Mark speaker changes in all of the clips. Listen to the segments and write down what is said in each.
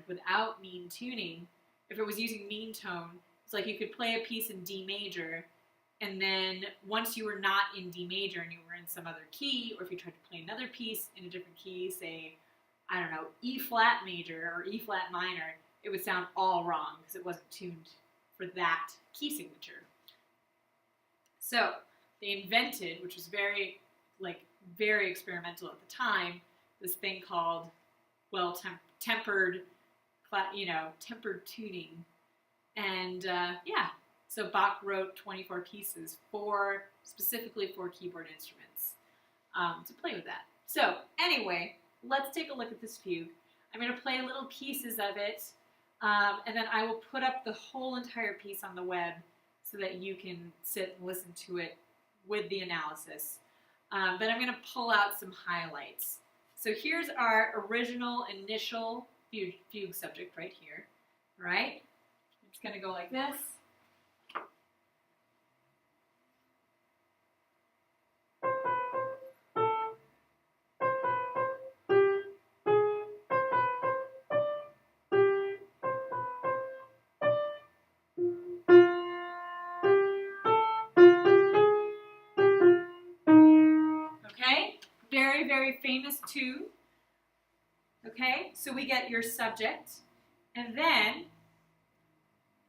Speaker 1: without mean tuning, if it was using mean tone, it's like you could play a piece in D major, and then once you were not in D major and you were in some other key, or if you tried to play another piece in a different key, say, I don't know, E flat major or E flat minor, it would sound all wrong because it wasn't tuned for that key signature. So they invented, which was very experimental at the time, this thing called, well, tempered tuning. And yeah, so Bach wrote 24 pieces specifically for keyboard instruments to play with that. So anyway, let's take a look at this fugue. I'm going to play little pieces of it, and then I will put up the whole entire piece on the web so that you can sit and listen to it with the analysis. But I'm going to pull out some highlights. So here's our original initial fugue subject right here. All right? It's going to go like this. Okay? Very, very famous tune. Okay? So we get your subject, and then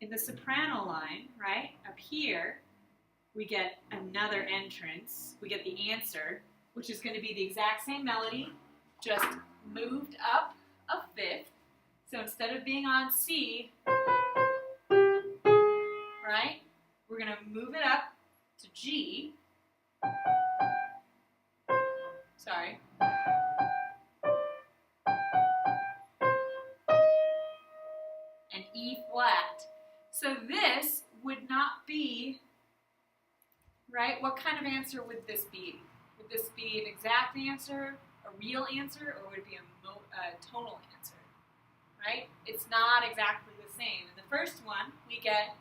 Speaker 1: in the soprano line, right, up here, we get another entrance. We get the answer, which is going to be the exact same melody, just moved up a fifth. So instead of being on C, right, we're going to move it up to G. Sorry. And E flat. So this would not be, right? What kind of answer would this be? Would this be an exact answer, a real answer, or would it be a tonal answer? Right? It's not exactly the same. In the first one, we get,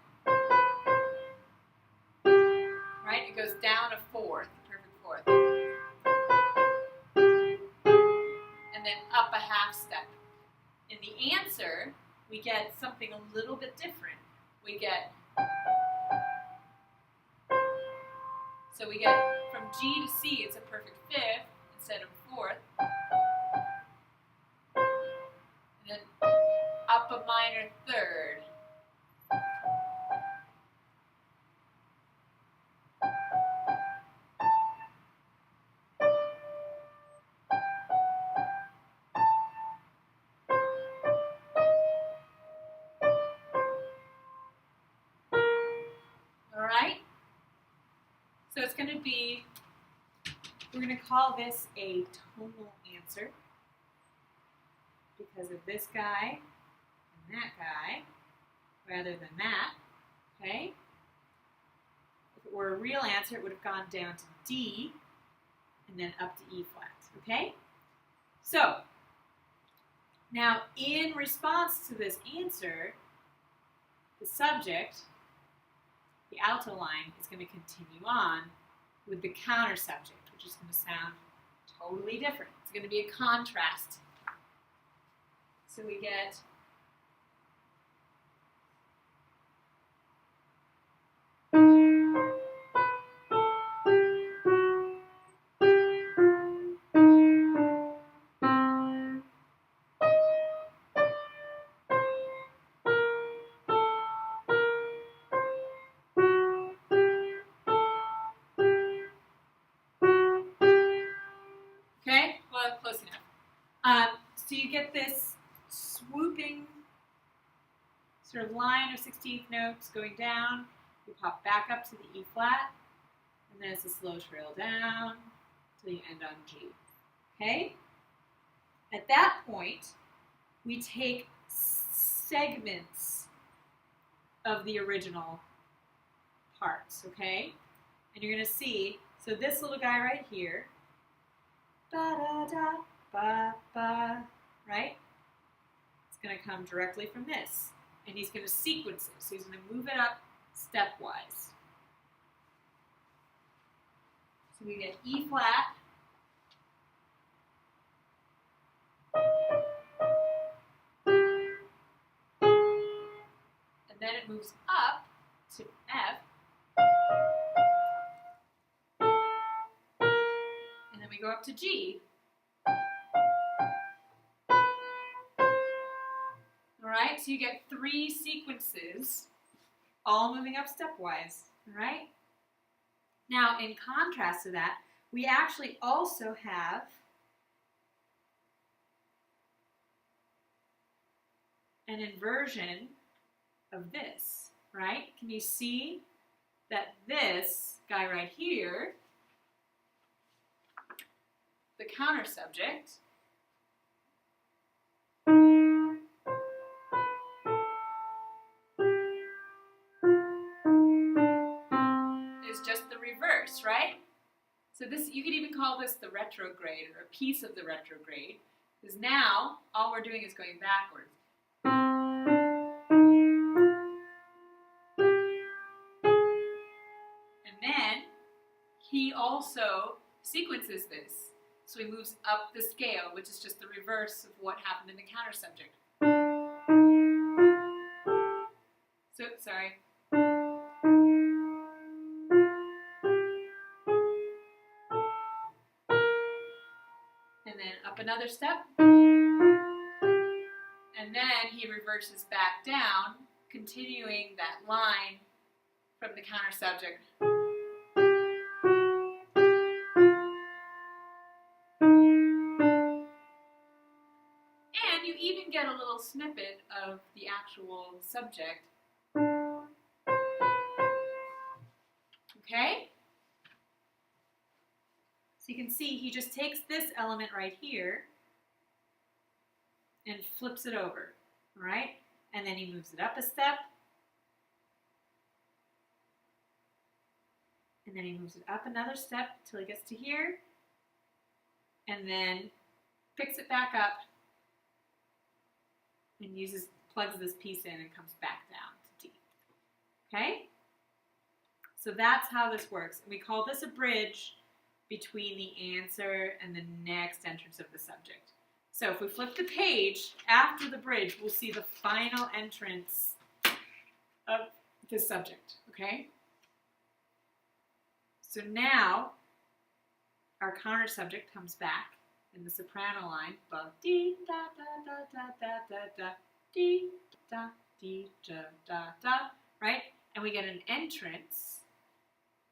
Speaker 1: right? It goes down a fourth, perfect fourth. And then up a half step. In the answer, we get something a little bit different. We get, so we get from G to C, it's a perfect fifth instead of fourth. And then up a minor third. So it's going to be, we're going to call this a tonal answer because of this guy and that guy rather than that, okay? If it were a real answer, it would have gone down to D and then up to E flat, okay? So, now in response to this answer, the subject, the alto line, is going to continue on with the counter subject, which is going to sound totally different. It's going to be a contrast. So we get close enough. So you get this swooping sort of line of 16th notes going down. You pop back up to the E flat, and then it's a slow trail down till you end on G. Okay? At that point, we take segments of the original parts, okay? And you're going to see, so this little guy right here, ba-da-da, ba-ba, right? It's going to come directly from this. And he's going to sequence it. So he's going to move it up stepwise. So we get E flat, it moves up to F. And then we go up to G. All right, so you get 3 sequences, all moving up stepwise. All right? Now, in contrast to that, we actually also have an inversion of this, right? Can you see that this guy right here, the counter subject, is just the reverse, right? So this, you could even call this the retrograde, or a piece of the retrograde, because now all we're doing is going backwards. And then he also sequences this. So he moves up the scale, which is just the reverse of what happened in the counter subject. So, sorry. And then up another step. And then he reverses back down, continuing that line from the counter subject. And you even get a little snippet of the actual subject. Okay? So you can see he just takes this element right here and flips it over, all right? And then he moves it up a step. And then he moves it up another step till he gets to here. And then picks it back up and plugs this piece in and comes back down to D. Okay? So that's how this works. And we call this a bridge between the answer and the next entrance of the subject. So if we flip the page, after the bridge, we'll see the final entrance of the subject, okay? So now, our counter subject comes back in the soprano line, above dee da da da da da da da, dee da dee da da da, right? And we get an entrance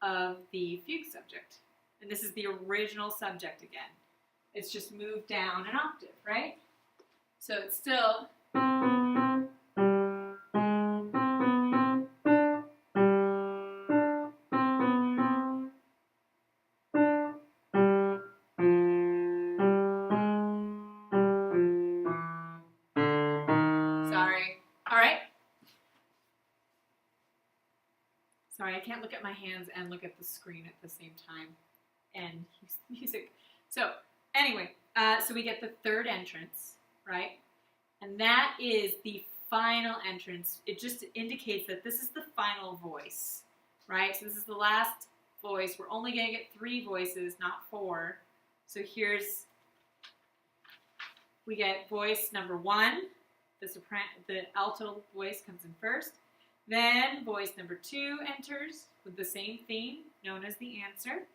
Speaker 1: of the fugue subject. And this is the original subject again. It's just moved down an octave, right? So it's still. Sorry. All right. Sorry, I can't look at my hands and look at the screen at the same time and use music. So anyway, so we get the third entrance, right? And that is the final entrance. It just indicates that this is the final voice, right? So this is the last voice. We're only going to get 3 voices, not 4. So we get voice number 1. The alto voice comes in first. Then voice number 2 enters with the same theme, known as the answer.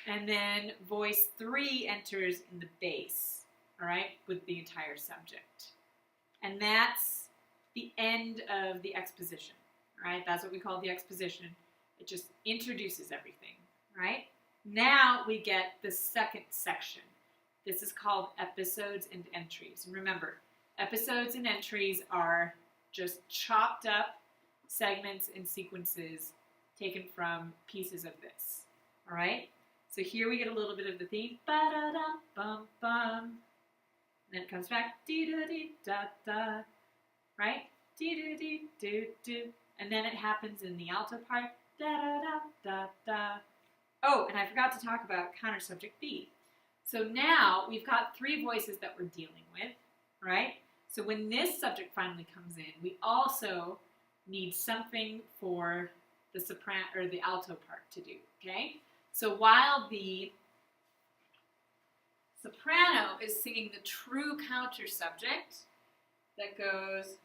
Speaker 1: And then voice 3 enters in the bass, all right, with the entire subject. And that's the end of the exposition, all right? That's what we call the exposition. It just introduces everything, right? Now we get the second section. This is called episodes and entries. And remember, episodes and entries are just chopped up segments and sequences taken from pieces of this, all right? So here we get a little bit of the theme, ba-da-da-bum-bum. And then it comes back, dee-da-dee-da-da, right? Dee-da-dee-do-do. And then it happens in the alto part, da-da-da-da-da. Oh, and I forgot to talk about counter subject B. So now we've got 3 voices that we're dealing with, right? So when this subject finally comes in, we also need something for the soprano or the alto part to do, okay? So while the soprano is singing the true counter subject that goes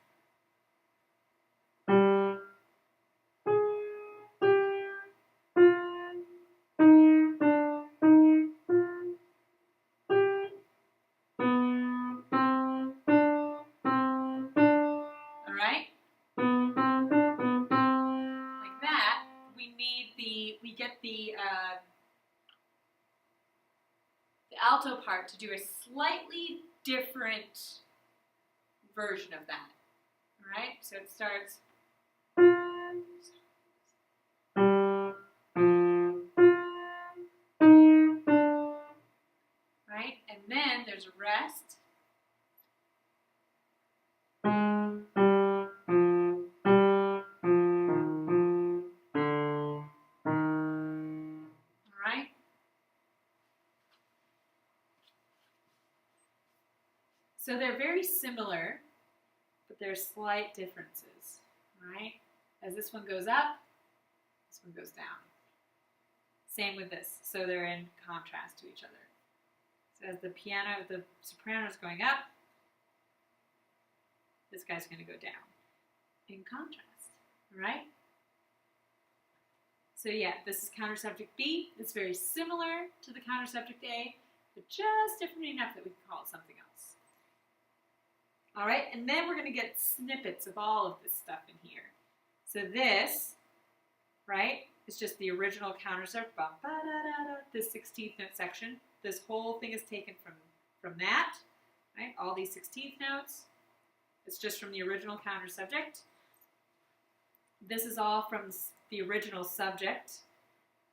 Speaker 1: start to do a slightly different version of that. All right, so it starts. Right, and then there's a rest. All right. So they're very similar, but there's slight differences, right? As this one goes up, this one goes down. Same with this. So they're in contrast to each other. So as the soprano is going up, this guy's going to go down in contrast, all right? So yeah, this is counter subject B. It's very similar to the counter subject A, but just different enough that we can call it something else. All right, and then we're going to get snippets of all of this stuff in here. So this, right, is just the original counter subject, this 16th note section. This whole thing is taken from that, right? All these 16th notes. It's just from the original counter subject. This is all from the original subject,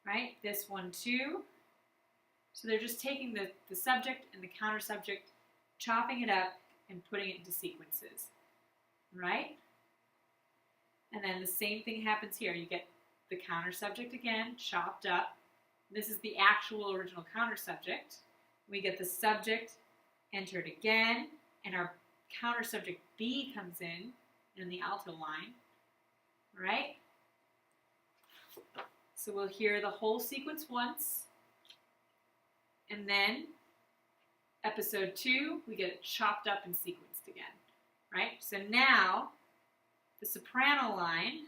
Speaker 1: right? This one too. So they're just taking the subject and the counter subject, chopping it up, and putting it into sequences, right? And then the same thing happens here. You get the counter subject again, chopped up. This is the actual original counter subject. We get the subject entered again, and our counter subject B comes in the alto line, right? So we'll hear the whole sequence once, and then episode 2, we get it chopped up and sequenced again, right? So now the soprano line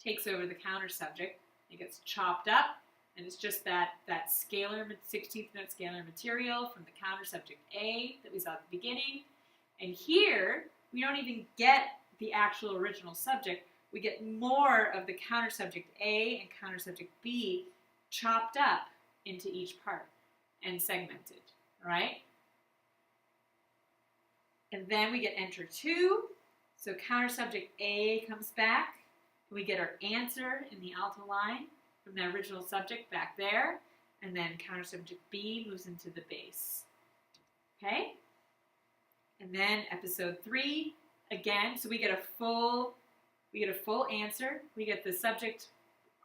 Speaker 1: takes over the counter subject. It gets chopped up, and it's just that scalar 16th note scalar material from the counter subject A that we saw at the beginning. And here we don't even get the actual original subject. We get more of the counter subject A and counter subject B chopped up into each part and segmented. Right? And then we get enter 2. So counter subject A comes back. We get our answer in the alto line from the original subject back there. And then counter subject B moves into the bass. Okay? And then episode 3 again. So we get a full answer. We get the subject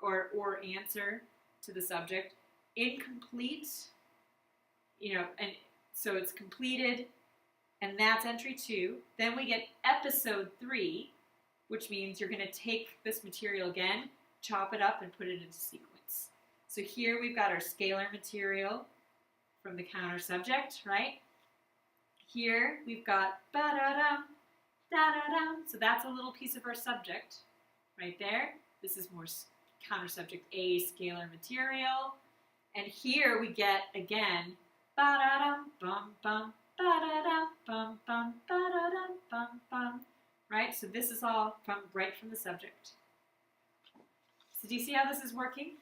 Speaker 1: or answer to the subject. Incomplete. And so it's completed, and that's entry 2. Then we get episode 3, which means you're going to take this material again, chop it up, and put it into sequence. So here we've got our scalar material from the counter subject, right? Here we've got ba-da-dum, da-da-dum. So that's a little piece of our subject right there. This is more counter subject A scalar material. And here we get, again, ba-da-dum, bum, bum, ba-da-dum, bum, bum, ba-da-dum, bum, bum. Right? So this is all right from the subject. So do you see how this is working?